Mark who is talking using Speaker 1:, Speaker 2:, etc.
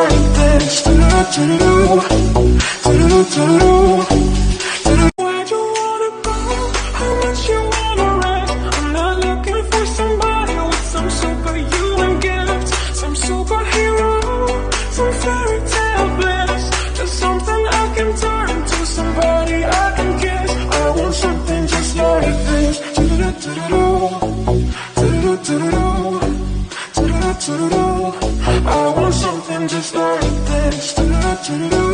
Speaker 1: like this. Do-do-do-do-do, do-do-do-do-do. Where'd you wanna go? How much you wanna rest? I'm not looking for somebody with some superhuman gifts, some superhero, some fairy tale bliss, just something I can turn to, somebody I can kiss. I want something just like this. Do-do-do-do-do, do-do-do-do-do, do-do-do-do-do. I want something just like this. Do-do-do-do-do.